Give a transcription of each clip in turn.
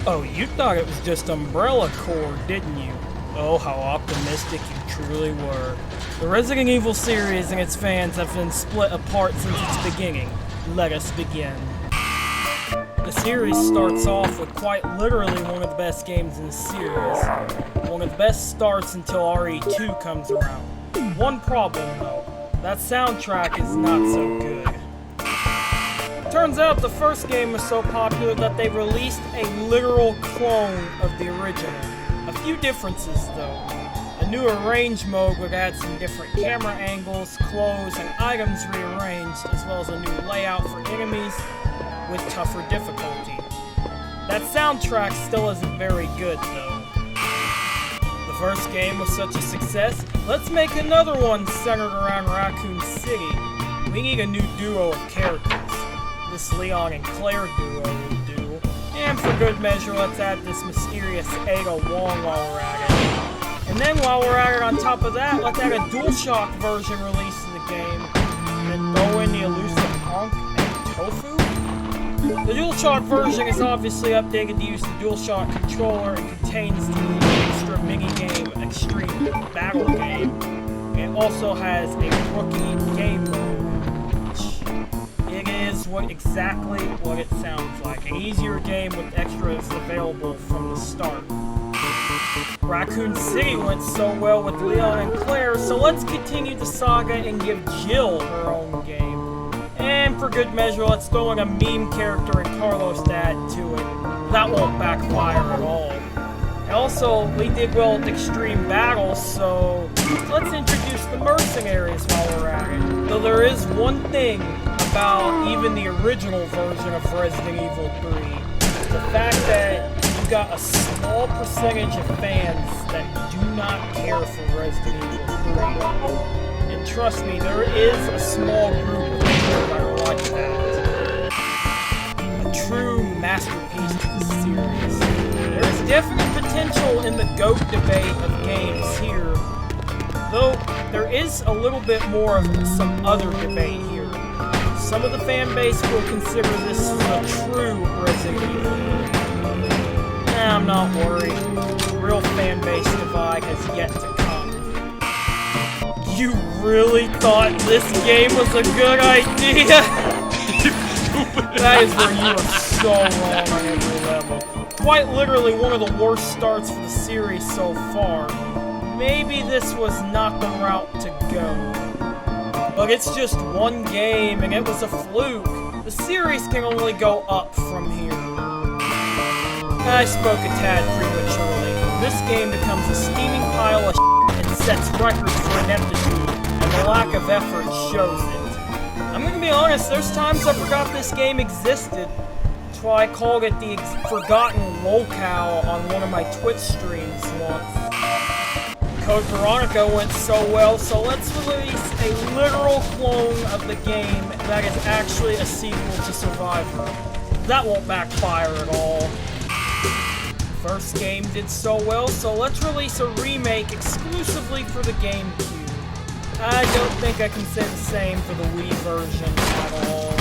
Oh, you thought it was just Umbrella Corps, didn't you? Oh, how optimistic you truly were. The Resident Evil series and its fans have been split apart since its beginning. Let us begin. The series starts off with quite literally one of the best games in the series. One of the best starts until RE2 comes around. One problem though, that soundtrack is not so good. Turns out the first game was so popular that they released a literal clone of the original. A few differences though. A new arrange mode would add some different camera angles, clothes, and items rearranged, as well as a new layout for enemies with tougher difficulty. That soundtrack still isn't very good though. The first game was such a success, let's make another one centered around Raccoon City. We need a new duo of characters. This Leon and Claire duo will do. And for good measure, let's add this mysterious Ada Wong while we're at it. And then while we're at it on top of that, let's add a DualShock version release to the game. And then throw in the elusive Honk and Tofu. The DualShock version is obviously updated to use the DualShock controller and contains the extra minigame Extreme Battle Game. It also has a rookie game mode. It is exactly what it sounds like. An easier game with extras available from the start. Raccoon City went so well with Leon and Claire, so let's continue the saga and give Jill her own game. And for good measure, let's throw in a meme character and Carlos to add to it. That won't backfire at all. And also, we did well with Extreme Battles, so let's introduce the Mercenaries while we're at it. Though there is one thing about even the original version of Resident Evil 3. The fact that you got a small percentage of fans that do not care for Resident Evil 3. And trust me, there is a small group of people that are like that. A true masterpiece to the series. There is definite potential in the GOAT debate of games here, though there is a little bit more of some other debate here. Some of the fan base will consider this a true Resident Evil. Nah, I'm not worried. The real fan base divide has yet to come. You really thought this game was a good idea? That is where you are so wrong on every level. Quite literally one of the worst starts for the series so far. Maybe this was not the route to go. But it's just one game, and it was a fluke. The series can only go up from here. I spoke a tad prematurely. This game becomes a steaming pile of shit and sets records for ineptitude, and the lack of effort shows it. I'm gonna be honest, there's times I forgot this game existed. That's why I called it the Forgotten Lolcow on one of my Twitch streams once. Code Veronica went so well, so let's release a literal clone of the game that is actually a sequel to Survivor. That won't backfire at all. First game did so well, so let's release a remake exclusively for the GameCube. I don't think I can say the same for the Wii version at all,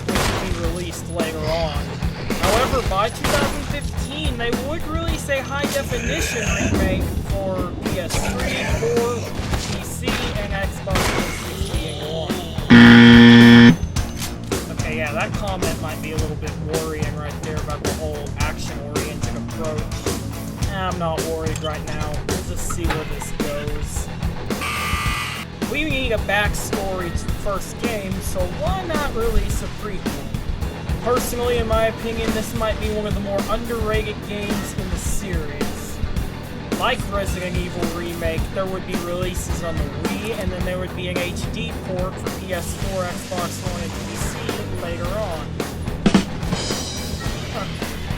which will be released later on. However, by 2015, they would release a high-definition remake for PS3, 4, PC, and Xbox 360 and 1. Okay, yeah, that comment might be a little bit worrying right there about the whole action-oriented approach. I'm not worried right now. We'll just see where this goes. We need a backstory to the first game, so why not release a prequel? Personally, in my opinion, this might be one of the more underrated games in the series. Like Resident Evil Remake, there would be releases on the Wii, and then there would be an HD port for PS4, Xbox One, and PC later on.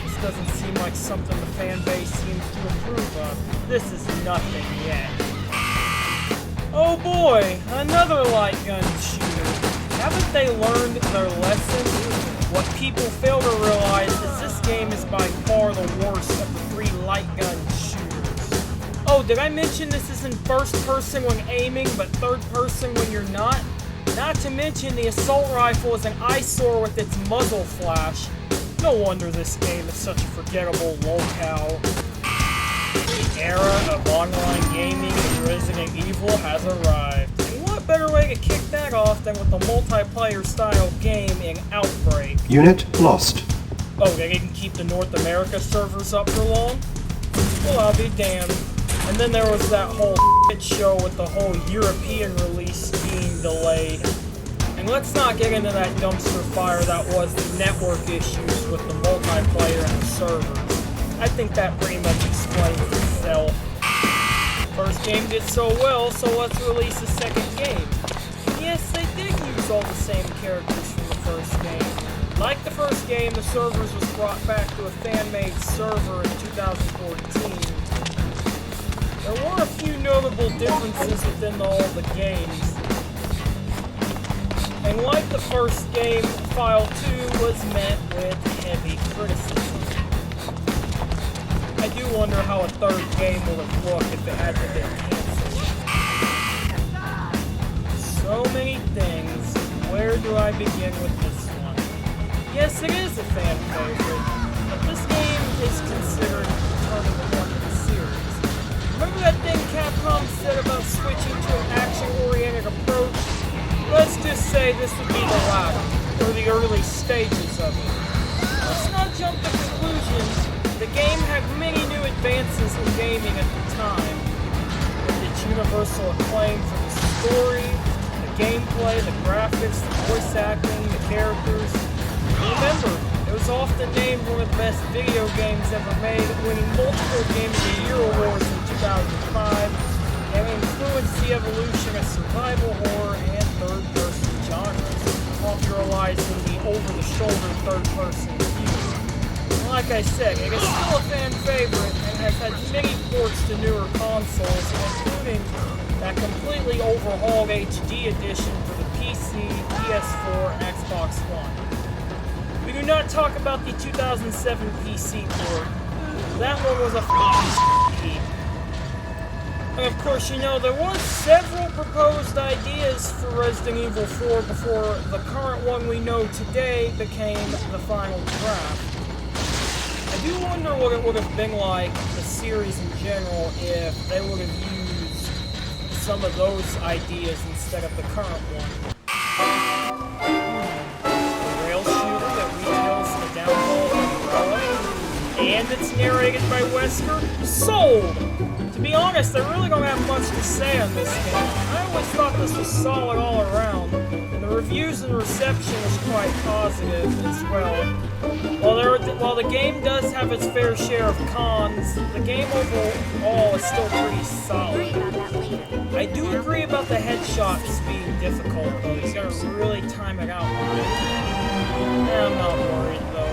This doesn't seem like something the fan base seems to approve of. This is nothing yet. Oh boy, another light gun shooter. Haven't they learned their lesson? What people fail to realize is this game is by far the worst of the 3 light gun shooters. Oh, did I mention this is in first person when aiming, but third person when you're not? Not to mention the assault rifle is an eyesore with its muzzle flash. No wonder this game is such a forgettable lolcow. The era of online gaming in Resident Evil has arrived. And what better way to kick that off than with a multiplayer style game in Outbreak? Unit lost. Oh, they didn't keep the North America servers up for long? Well, I'll be damned. And then there was that whole shit show with the whole European release being delayed. And let's not get into that dumpster fire that was the network issues with the multiplayer and the servers. I think that pretty much explains itself. First game did so well, so let's release a second game. And yes, they did use all the same characters from the first game. Like the first game, the servers was brought back to a fan-made server in 2014. There were a few notable differences within all the games. And like the first game, File 2 was met with heavy criticism. I do wonder how a third game would have looked if it hadn't been canceled. So many things. Where do I begin with this one? Yes, it is a fan favorite, but this game is considered turning one of the series. Remember that thing Capcom said about switching to an action-oriented approach? Let's just say this would be the latter, or the early stages of it. Let's not jump to conclusions. The game had many new advances in gaming at the time, with its universal acclaim for the story, the gameplay, the graphics, the voice acting, the characters. Remember, it was often named one of the best video games ever made, winning multiple Game of the Year awards in 2005, and influenced the evolution of survival horror and third-person genres, popularizing the over-the-shoulder third-person view. And like I said, it is still a fan favorite and has had many ports to newer consoles, including that completely overhauled HD edition for the PC, PS4, and Xbox One. We do not talk about the 2007 PC port. That one was a f***ing heap. And of course, you know, there was several proposed ideas for Resident Evil 4 before the current one we know today became the final draft. I do wonder what it would have been like, the series in general, if they would have used some of those ideas instead of the current one. And it's narrated by Wesker. Sold! To be honest, I really don't have much to say on this game. I always thought this was solid all around, and the reviews and reception was quite positive as well. While the game does have its fair share of cons, the game overall is still pretty solid. I do agree about the headshots being difficult, though. You gotta really time it out. I'm not worried, though.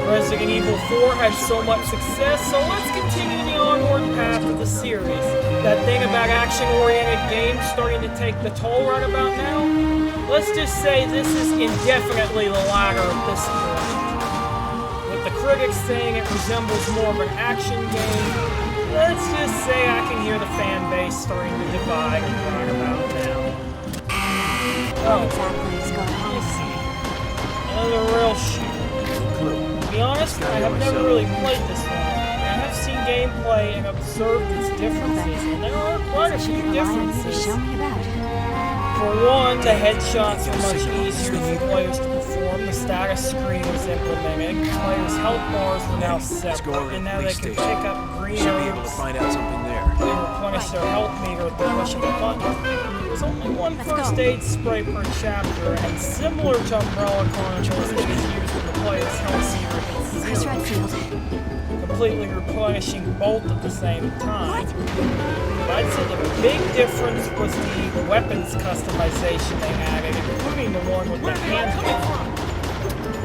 Resident Evil 4 had so much success, so let's continue the onward path of the series. That thing about action-oriented games starting to take the toll right about now? Let's just say this is indefinitely the latter at this point. With the critics saying it resembles more of an action game, let's just say I can hear the fan base starting to divide right about now. Oh, you see. Another rail shooter. To be honest, I have never really played this one. I have seen gameplay and observed its differences, and there are quite a few differences. For one, the headshots are much easier for players to perform. The status screen was implemented. Players' health bars were now separate, and now they can pick up green items find out something there. and replenish their health meter with the push of a button. There's only one first aid spray per chapter, and similar to Umbrella Chronicles, it is used when the player's health meter hits zero, completely replenishing both at the same time. But I'd say the big difference was the weapons customization they added, including the one with the handgun.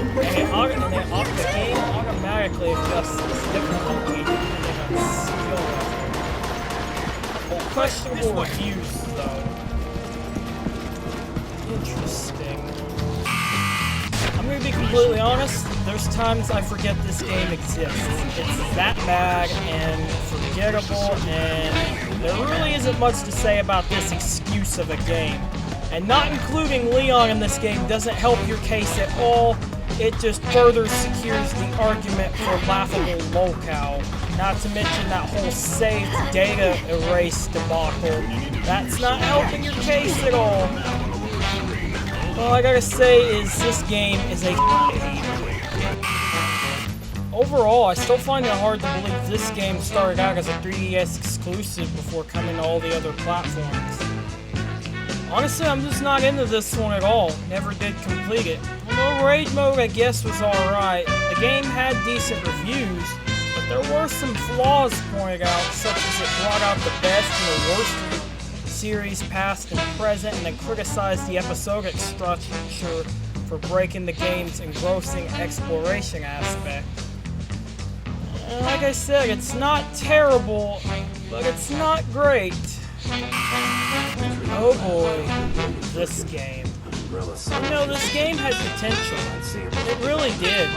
And the game automatically adjusts its difficulty depending on skill level. Well, questionable reviews, though. Interesting. I'm gonna be completely honest, there's times I forget this game exists. It's that bad and forgettable, and there really isn't much to say about this excuse of a game. And not including Leon in this game doesn't help your case at all. it just further secures the argument for laughable Lolcow. Not to mention that whole saved data erase debacle. That's not helping your case at all. All I gotta say is this game is a Overall, I still find it hard to believe this game started out as a 3DS exclusive before coming to all the other platforms. Honestly, I'm just not into this one at all. Never did complete it. Although raid mode, I guess, was alright. The game had decent reviews, but there were some flaws pointed out, such as it brought out the best and the worst of the series, past and present, and then criticized the episodic structure for breaking the game's engrossing exploration aspect. And like I said, it's not terrible, but it's not great. Oh boy, this game. You know, this game had potential. It really did.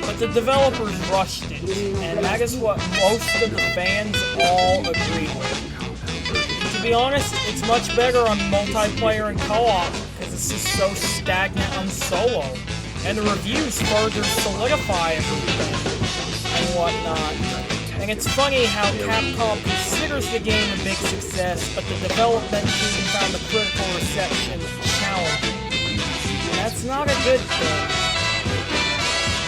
But the developers rushed it, and that is what most of the fans all agree with. To be honest, it's much better on multiplayer and co-op, because it's just so stagnant on solo. And the reviews further solidify everything and whatnot. And it's funny how Capcom considers the game a big success, but the development team found the critical reception challenging. And that's not a good thing.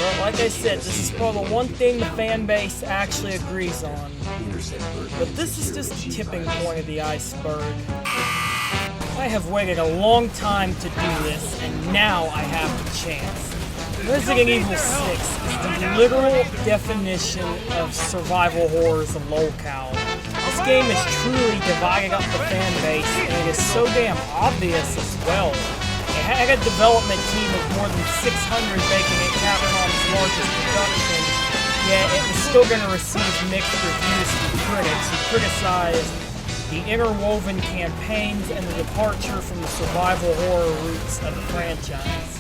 But like I said, this is probably the one thing the fan base actually agrees on. But this is just the tipping point of the iceberg. I have waited a long time to do this, and now I have the chance. Resident Evil 6 is the literal definition of survival horrors of Lolcow. This game is truly dividing up the fan base, and it is so damn obvious as well. It had a development team of more than 600, making it Capcom's largest production, yet it was still going to receive mixed reviews from critics who criticized the interwoven campaigns and the departure from the survival horror roots of the franchise.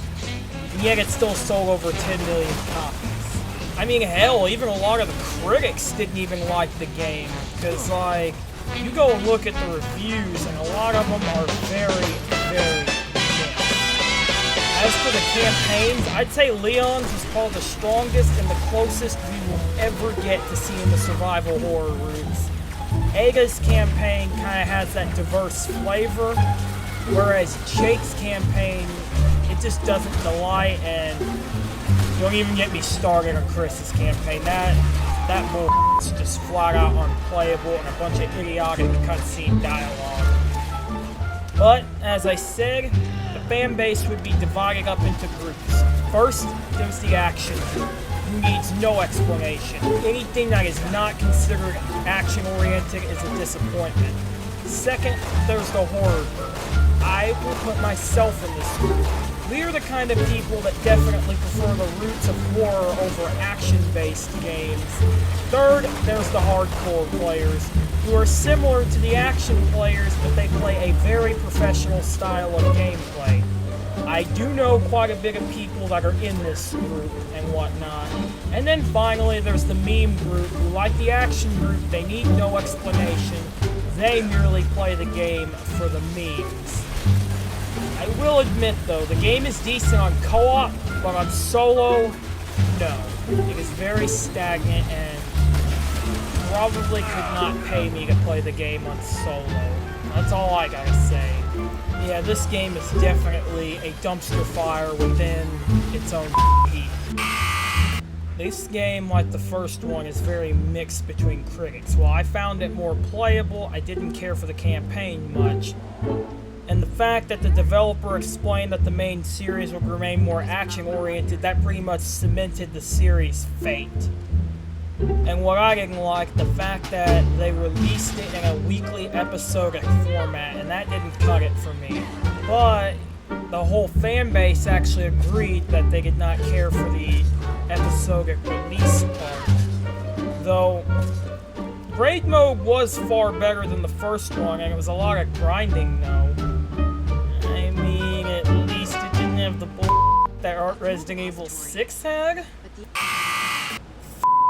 And yet it still sold over 10 million copies. I mean, hell, even a lot of the critics didn't even like the game, because, like, you go and look at the reviews, and a lot of them are very, very mixed. As for the campaigns, I'd say Leon's is probably the strongest and the closest we will ever get to seeing the survival horror roots. Ada's campaign kind of has that diverse flavor, whereas Jake's campaign, it just doesn't delight, and don't even get me started on Chris's campaign. That bull's just flat out unplayable and a bunch of idiotic cutscene dialogue. But, as I said, the fan base would be divided up into groups. First, there's the action group, who needs no explanation. Anything that is not considered action-oriented is a disappointment. Second, there's the horror group. I will put myself in this group. We are the kind of people that definitely prefer the roots of horror over action-based games. Third, there's the hardcore players, who are similar to the action players, but they play a very professional style of gameplay. I do know quite a bit of people that are in this group and whatnot. And then finally, there's the meme group, who, like the action group, they need no explanation. They merely play the game for the memes. I will admit, though, the game is decent on co-op, but on solo, no. It is very stagnant and probably could not pay me to play the game on solo. That's all I gotta say. Yeah, this game is definitely a dumpster fire within its own heat. This game, like the first one, is very mixed between critics. While I found it more playable, I didn't care for the campaign much. And the fact that the developer explained that the main series would remain more action-oriented, that pretty much cemented the series' fate. And what I didn't like, the fact that they released it in a weekly episodic format, and that didn't cut it for me. But the whole fan base actually agreed that they did not care for the episodic release part. Though, raid mode was far better than the first one, and it was a lot of grinding, though. I mean, at least it didn't have the bull that Resident Evil 6 had.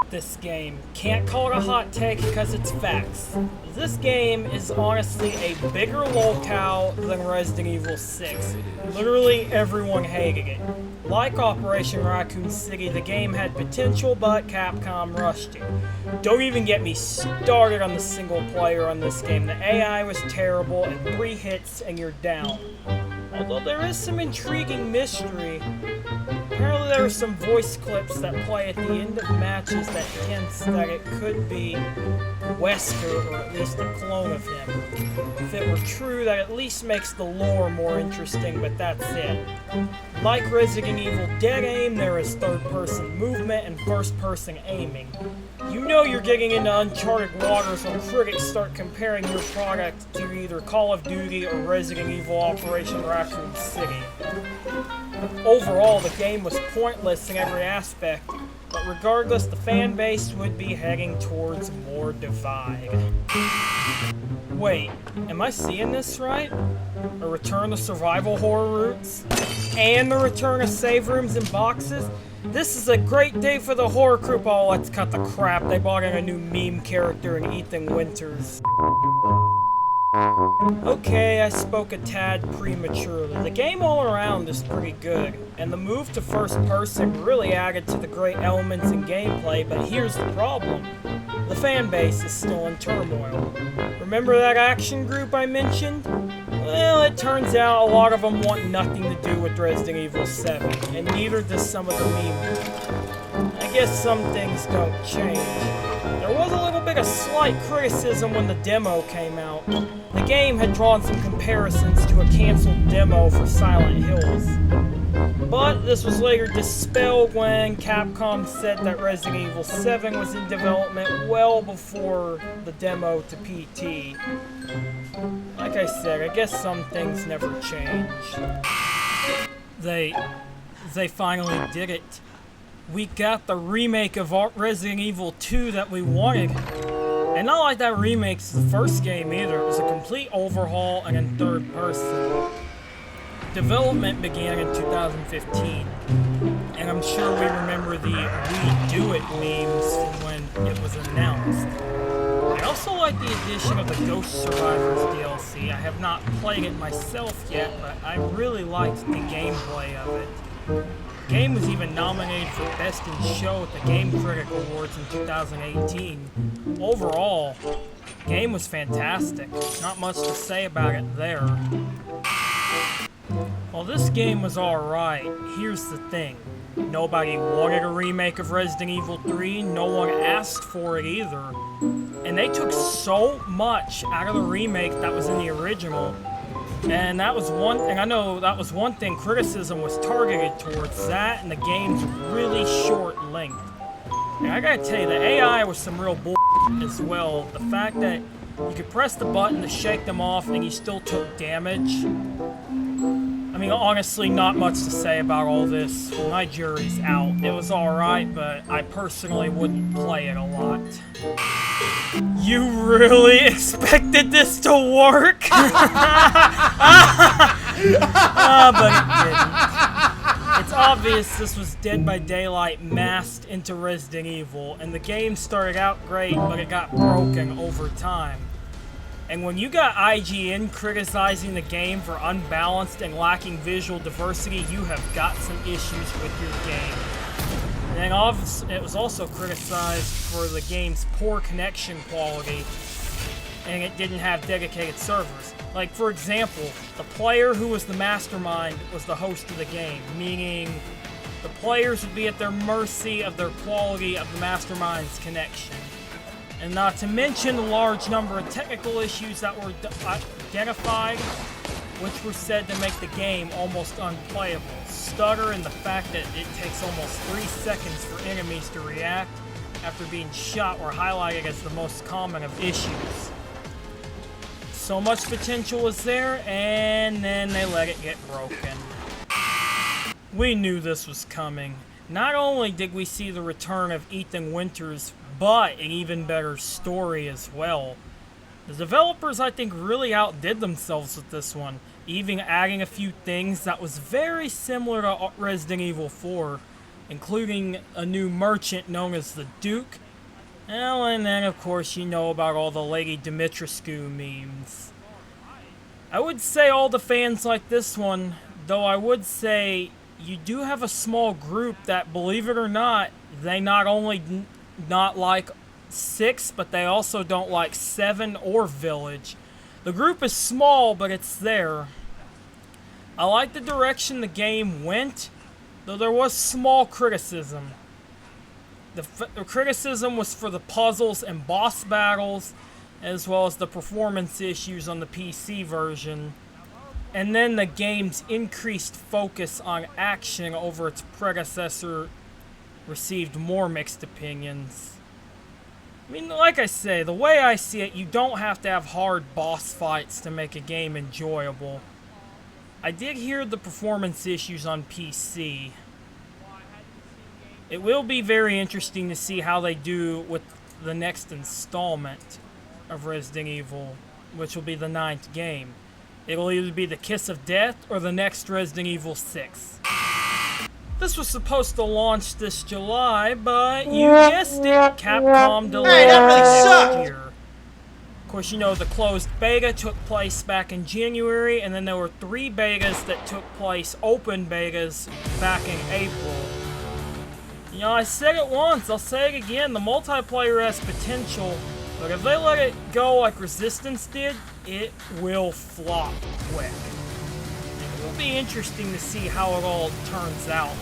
about this game. Can't call it a hot take because it's facts. This game is honestly a bigger lolcow than Resident Evil 6. Literally everyone hated it. Like Operation Raccoon City, the game had potential, but Capcom rushed it. Don't even get me started on the single player on this game. The AI was terrible, and 3 hits and you're down. Although there is some intriguing mystery. Apparently there are some voice clips that play at the end of matches that hints that it could be Wesker, or at least a clone of him. If it were true, that at least makes the lore more interesting, but that's it. Like Resident Evil Dead Aim, there is third-person movement and first-person aiming. You know you're getting into uncharted waters when critics start comparing your product to either Call of Duty or Resident Evil Operation Raccoon City. Overall, the game was pointless in every aspect, but regardless, the fan base would be heading towards more divide. Wait, am I seeing this right? A return to survival horror roots? And the return of save rooms and boxes? This is a great day for the horror group. Oh, let's cut the crap. They brought in a new meme character in Ethan Winters. Okay, I spoke a tad prematurely. The game all around is pretty good, and the move to first person really added to the great elements in gameplay, but here's the problem. The fan base is still in turmoil. Remember that action group I mentioned? Well, it turns out a lot of them want nothing to do with Resident Evil 7, and neither does some of the meme. I guess some things don't change. There was a little bit of slight criticism when the demo came out. The game had drawn some comparisons to a cancelled demo for Silent Hills. But this was later dispelled when Capcom said that Resident Evil 7 was in development well before the demo to PT. Like I said, I guess some things never change. They finally did it. We got the remake of Resident Evil 2 that we wanted. And not like that remake's the first game either. It was a complete overhaul and in third person. Development began in 2015. And I'm sure we remember the "We Do It" memes from when it was announced. I also like the addition of the Ghost Survivors DLC. I have not played it myself yet, but I really liked the gameplay of it. The game was even nominated for Best in Show at the Game Critic Awards in 2018. Overall, the game was fantastic. Not much to say about it there. While this game was alright, here's the thing. Nobody wanted a remake of Resident Evil 3, no one asked for it either. And they took so much out of the remake that was in the original. And that was I know that was one thing criticism was targeted towards, that and the game's really short length. And I gotta tell you, the AI was some real bull as well. The fact that you could press the button to shake them off and you still took damage. I mean, honestly, not much to say about all this. My jury's out. It was alright, but I personally wouldn't play it a lot. You really expected this to work? But it didn't. It's obvious this was Dead by Daylight masked into Resident Evil, and the game started out great, but it got broken over time. And when you got IGN criticizing the game for unbalanced and lacking visual diversity, you have got some issues with your game. And it was also criticized for the game's poor connection quality, and it didn't have dedicated servers. Like, for example, the player who was the mastermind was the host of the game, meaning the players would be at their mercy of their quality of the mastermind's connection. And not to mention the large number of technical issues that were identified, which were said to make the game almost unplayable. Stutter and the fact that it takes almost 3 seconds for enemies to react after being shot were highlighted as the most common of issues. So much potential was there, and then they let it get broken. We knew this was coming. Not only did we see the return of Ethan Winters, but an even better story as well. The developers, I think, really outdid themselves with this one, even adding a few things that was very similar to Resident Evil 4. including a new merchant known as the Duke. Well, and then of course you know about all the Lady Dimitrescu memes. I would say all the fans like this one, though I would say you do have a small group that, believe it or not, they not only not like 6, but they also don't like 7 or Village. The group is small, but it's there. I like the direction the game went, though there was small criticism. The criticism was for the puzzles and boss battles, as well as the performance issues on the PC version. And then the game's increased focus on action over its predecessor received more mixed opinions. I mean, like I say, the way I see it, you don't have to have hard boss fights to make a game enjoyable. I did hear the performance issues on PC. It will be very interesting to see how they do with the next installment of Resident Evil, which will be the 9th game. It'll either be the Kiss of Death or the next Resident Evil 6. This was supposed to launch this July, but you guessed it, Capcom delayed it next year. Of course, you know, the closed beta took place back in January, and then there were 3 betas that took place, open betas, back in April. You know, I said it once, I'll say it again, the multiplayer has potential, but if they let it go like Resistance did, it will flop quick. It will be interesting to see how it all turns out.